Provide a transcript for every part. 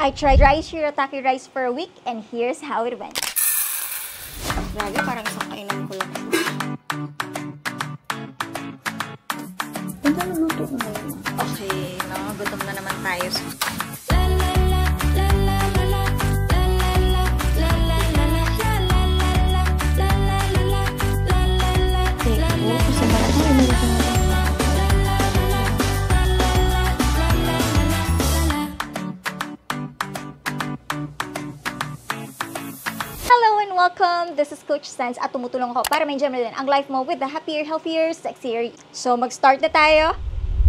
I tried dry shirataki rice for a week and here's how it went. Grabe, parang isang kainan ko lang. Nagluto ko na yun. Okay, no? Gutom na naman tayo. Hello and welcome! This is Coach Sans at tumutulong ako para ma-enjoy mo din ang life mo with the happier, healthier, sexier. So mag-start na tayo.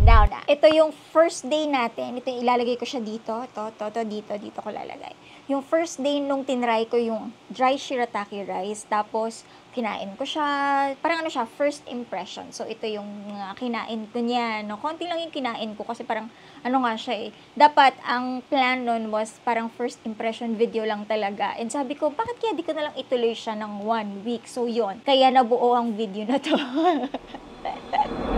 Now na. Ito yung first day natin. Ito yung ilalagay ko siya dito. Dito ko lalagay. Yung first day nung tinry ko yung dry shirataki rice. Tapos, kinain ko siya. Parang ano siya, first impression. So, ito yung kinain ko niya. No? Konti lang yung kinain ko kasi parang, ano nga siya eh. Dapat, ang plan nun was parang first impression video lang talaga. And sabi ko, bakit kaya di ko na lang ituloy siya ng 1 week? So, yon. Kaya nabuo ang video na to.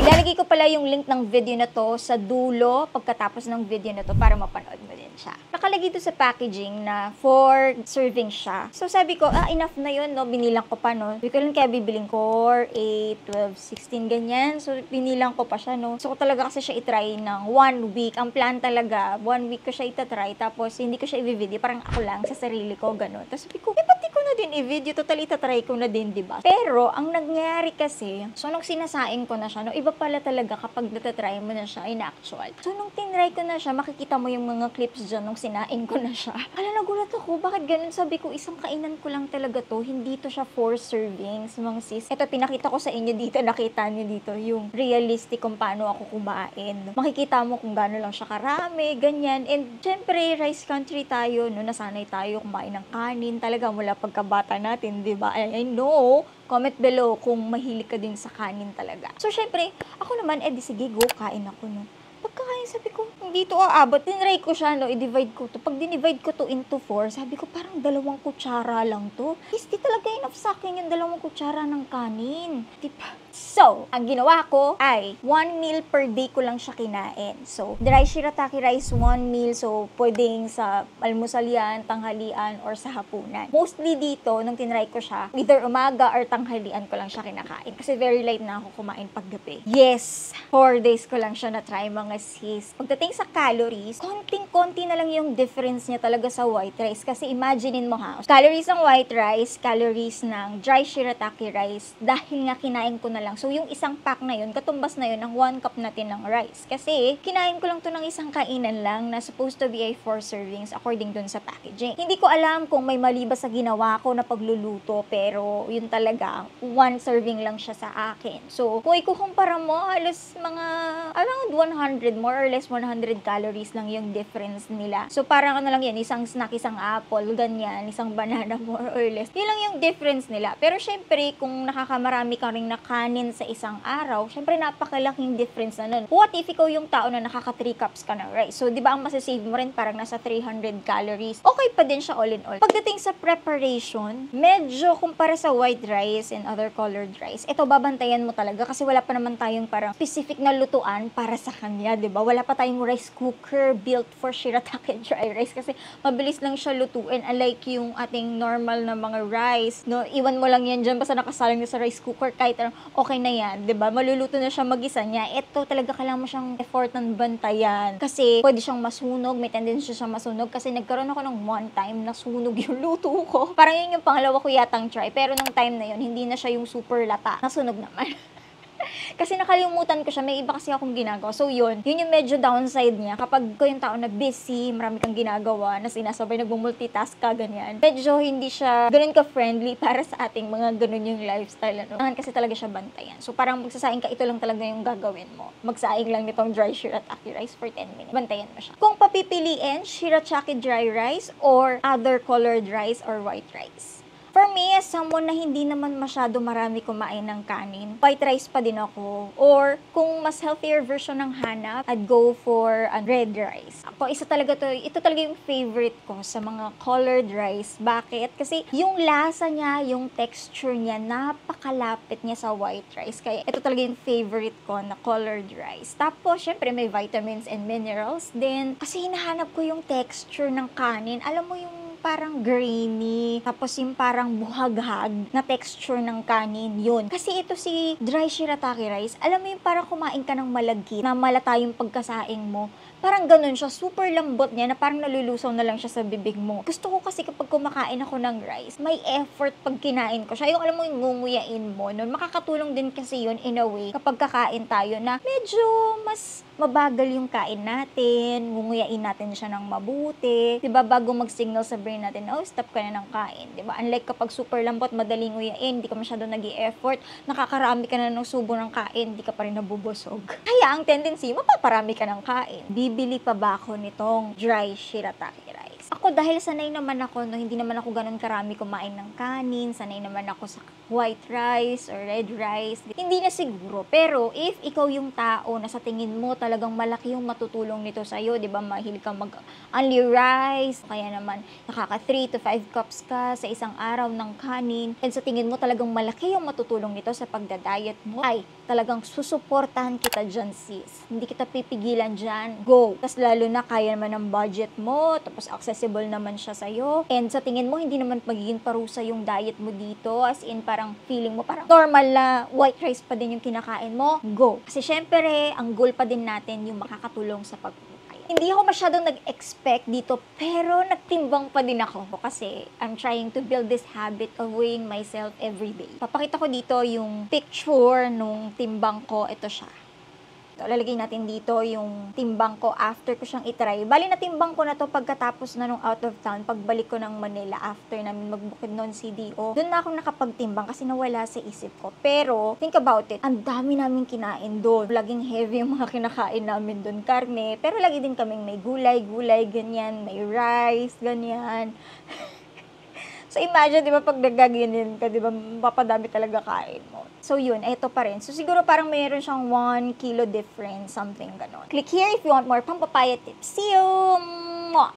Ilalagay ko pala yung link ng video na to sa dulo pagkatapos ng video na to para mapanood mo din siya. Nakalagay ito sa packaging na 4 serving siya. So sabi ko, enough na yun, no? Binilang ko pa, no? Sabi ko lang kaya bibiling ko 8, 12, 16, ganyan. So binilang ko pa siya, no? So ko talaga kasi siya itry ng 1 week. Ang plan talaga, 1 week ko siya itatry. Tapos hindi ko siya i-video. Parang ako lang sa sarili ko, gano'n. Tapos sabi ko, pati ko na din i-video. Total itatry ko na din, diba? Pero ang nangyari kasi, so nung sinasaing ko na siya, no? Iba pala talaga kapag natatry mo na siya in actual. So nung tinry ko na siya, makikita mo yung mga clips dyan nung sinaing ko na siya. Nagulat ako, bakit ganun? Sabi ko, isang kainan ko lang talaga to. Hindi to siya 4 servings, mga sis. Ito, pinakita ko sa inyo dito, nakita niyo dito, yung realistic kung paano ako kumain. Makikita mo kung gaano lang siya karami, ganyan. And syempre, rice country tayo, no? Nasanay tayo kumain ng kanin. Talaga, mula pagkabata natin, di ba? I know. Comment below kung mahilig ka din sa kanin talaga. So, syempre, ako naman, di sige, go, kain ako, no? Pagkakain, sabi ko, hindi to aabot. Tinry ko siya, no? I-divide ko to. Pag dinivide ko to into 4, sabi ko, parang 2 kutsara lang to. Hindi talaga enough sa akin yung 2 kutsara ng kanin. Diba? So, ang ginawa ko ay 1 meal per day ko lang siya kinain. So, dry shirataki rice, 1 meal. So, pwedeng sa almusal yan, tanghalian, or sa hapunan. Mostly dito, nung tinry ko siya, either umaga or tanghalian ko lang siya kinakain. Kasi very late na ako kumain paggabi. Yes! 4 days ko lang siya na-try, mga sis. Pagdating sa calories, konting-konti na lang yung difference niya talaga sa white rice. Kasi imaginein mo ha, calories ng white rice, calories ng dry shirataki rice, dahil nga kinain ko na lang. So, yung isang pack na yun, katumbas na yun ng 1 cup natin ng rice. Kasi, kinain ko lang to ng isang kainan lang na supposed to be ay 4 servings according dun sa packaging. Hindi ko alam kung may mali ba sa ginawa ko na pagluluto, pero yun talaga, 1 serving lang siya sa akin. So, kung ikukumpara mo, halos mga around 100, more or less 100 calories lang yung difference nila. So, parang ano lang yan, isang snack, isang apple, ganyan, isang banana, more or less. Yun lang yung difference nila. Pero, syempre, kung nakakamarami ka rin na kanin sa isang araw, syempre napakalaking difference na nun. What if ikaw yung tao na nakaka 3 cups ka ng rice? So, di ba ang masasave mo rin parang nasa 300 calories? Okay pa din siya all in all. Pagdating sa preparation, medyo kumpara sa white rice and other colored rice, ito babantayan mo talaga kasi wala pa naman tayong parang specific na lutuan para sa kanya, di ba? Wala pa tayong rice cooker built for shirataki dry rice kasi mabilis lang siya lutuin. Unlike yung ating normal na mga rice, no? Iwan mo lang yan dyan basta nakasalang na sa rice cooker kahit okay na yan, 'di ba? Maluluto na siya mag-isa niya. Ito talaga kailangan mo siyang effort ng bantayan kasi pwede siyang masunog, may tendency siyang masunog kasi nagkaroon ako ng one time na sunog yung luto ko. Parang yun yung pangalawa ko yatang try, pero nung time na yun, hindi na siya yung super lata. Nasunog naman. Kasi nakalimutan ko siya, may iba kasi akong ginagawa. So yun yung medyo downside niya. Kapag ko yung tao na busy, marami kang ginagawa, na sinasabay nagmumultitask ka, ganyan. Medyo hindi siya ganun ka-friendly para sa ating mga ganun yung lifestyle. Ano? Kasi talaga siya bantayan. So parang magsasaing ka, ito lang talaga yung gagawin mo. Magsaing lang nitong dry shirataki rice for 10 minutes. Bantayan mo siya. Kung papipiliin, shirataki dry rice or other colored rice or white rice. For me, as someone na hindi naman masyado marami kumain ng kanin, white rice pa din ako. Or kung mas healthier version ng hanap, I'd go for red rice. Ako, ito talaga yung favorite ko sa mga colored rice. Bakit? Kasi yung lasa niya, yung texture niya, napakalapit niya sa white rice. Kaya ito talaga yung favorite ko na colored rice. Tapos, syempre, may vitamins and minerals din. Kasi hinahanap ko yung texture ng kanin. Alam mo yung parang grainy, tapos yung parang buhaghag na texture ng kanin, yun. Kasi ito si dry shirataki rice, alam mo yung parang kumain ka ng malagkit, na malata yung pagkasaing mo, parang ganun siya, super lambot niya, na parang nalulusaw na lang siya sa bibig mo. Gusto ko kasi kapag kumakain ako ng rice, may effort pag kinain ko siya. Yung alam mo yung ngunguyain mo, nun, makakatulong din kasi yun in a way, kapag kakain tayo na medyo mas mabagal yung kain natin, ngunguyain natin siya ng mabuti, 'di ba? Bago mag-signal sa brain natin, oh, stop ka na ng kain, 'di ba? Unlike kapag super lambot, madaling nguyain, hindi ka masyado nag-i-effort, nakakarami ka na ng subo ng kain, hindi ka pa rin nabubusog. Kaya ang tendency, mapaparami ka ng kain. Bibili pa ba ako nitong dry shirataki rice? Ako, dahil sanay naman ako, no, hindi naman ako ganun karami kumain ng kanin, sanay naman ako sa white rice or red rice. Hindi na siguro. Pero, if ikaw yung tao na sa tingin mo talagang malaki yung matutulong nito sa'yo, di ba, mahilig kang mag-only rice, kaya naman nakaka 3 to 5 cups ka sa isang araw ng kanin, and sa tingin mo talagang malaki yung matutulong nito sa pagda-diet mo, ay, talagang susuportahan kita dyan, sis. Hindi kita pipigilan dyan. Go! Tapos lalo na kaya naman ng budget mo, tapos accessible naman siya sa'yo. And sa tingin mo, hindi naman magiging parusa yung diet mo dito. As in, parang feeling mo, parang normal na white rice pa din yung kinakain mo. Go! Kasi syempre, ang goal pa din natin yung makakatulong sa pagpapayat. Hindi ako masyadong nag-expect dito, pero nagtimbang pa din ako kasi I'm trying to build this habit of weighing myself every day. Papakita ko dito yung picture nung timbang ko. Ito siya. Lalagay natin dito yung timbang ko after ko siyang itry. Bali na timbang ko na to pagkatapos na nung out of town, pagbalik ko ng Manila after namin magbukid noon CDO. Doon na ako nakapagtimbang kasi nawala sa isip ko. Pero, think about it, ang dami namin kinain doon. Laging heavy yung mga kinakain namin doon, karne. Pero lagi din kaming may gulay, ganyan, may rice, ganyan. So, imagine, di ba, pag nagaginin ka, di ba, mapapadami talaga kain mo. So, yun, ito pa rin. So, siguro parang mayroon siyang 1 kilo difference, something ganon. Click here if you want more pampapaya tips. See you! Mwah!